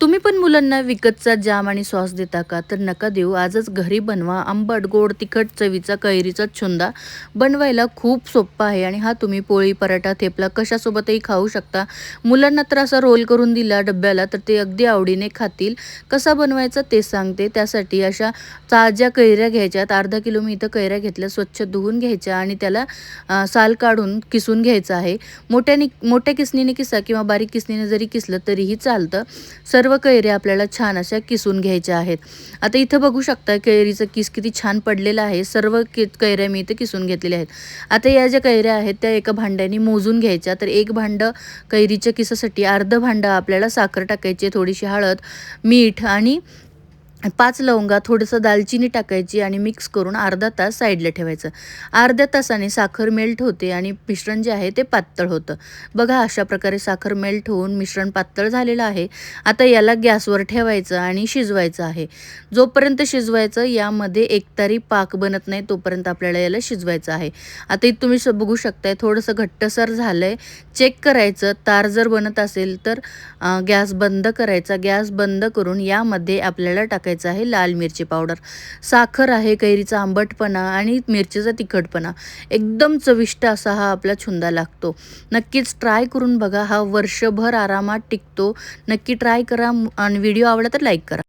तुम्ही पण मुलांना विकतचा जाम आणि सॉस देता का? तर नका देऊ. आजच घरी बनवा. आंबट, गोड, तिखट चवीचा कैरीचा छुंदा बनवायला खूप सोप्पा आहे आणि हा तुम्ही पोळी, पराठा, थेपला कशासोबतही खाऊ शकता. मुलांना तर असा रोल करून दिला डब्याला तर ते अगदी आवडीने खातील. कसा बनवायचा ते सांगते. त्यासाठी अशा ताज्या कैऱ्या घ्यायच्यात. अर्धा किलो मी इथं कैऱ्या घेतल्या. स्वच्छ धुवून घ्यायच्या आणि त्याला साल काढून किसून घ्यायचं आहे. मोठ्या किसणीने किसा किंवा बारीक किसणीने जरी किसलं तरीही चालतं. सर्व कैऱ्या आपल्याला छान अशा किसून घ्यायच्या आहेत. आता इथं बघू शकता कैरीचं किस किती छान पडलेलं आहे. सर्व कैऱ्या मी इथे किसून घेतलेल्या आहेत. आता या ज्या कैऱ्या आहेत त्या एका भांड्याने मोजून घ्यायच्या. तर एक भांडं कैरीच्या किसासाठी अर्धं भांडं आपल्याला साखर टाकायची, थोडीशी हळद, मीठ आणि 5 लवंगा, थोडंसं दालचिनी टाकायची आणि मिक्स करून अर्धा तास साईडला ठेवायचं. अर्ध्या तासाने साखर मेल्ट होते आणि मिश्रण जे आहे ते पातळ होतं. बघा अशा प्रकारे साखर मेल्ट होऊन मिश्रण पातळ झालेलं आहे. आता याला गॅसवर ठेवायचं आणि शिजवायचं आहे. जोपर्यंत शिजवायचं यामध्ये एकतारी पाक बनत नाही तोपर्यंत आपल्याला याला शिजवायचं आहे. आता इथं तुम्ही बघू शकताय थोडंसं घट्टसर झालंय. चेक करायचं. तार जर बनत असेल तर गॅस बंद करायचा. गॅस बंद करून यामध्ये आपल्याला टाकायचं आहे लाल मिरची पावडर, साखर आहे, कैरीचा आंबटपणा आणि मिरचीचा तिखटपणा. एकदम चविष्ट असा हा आपला छुंदा लागतो. नक्कीच ट्राय करून बघा. हा वर्षभर आरामात टिकतो. नक्की ट्राय करा आणि व्हिडिओ आवडला तर लाईक करा.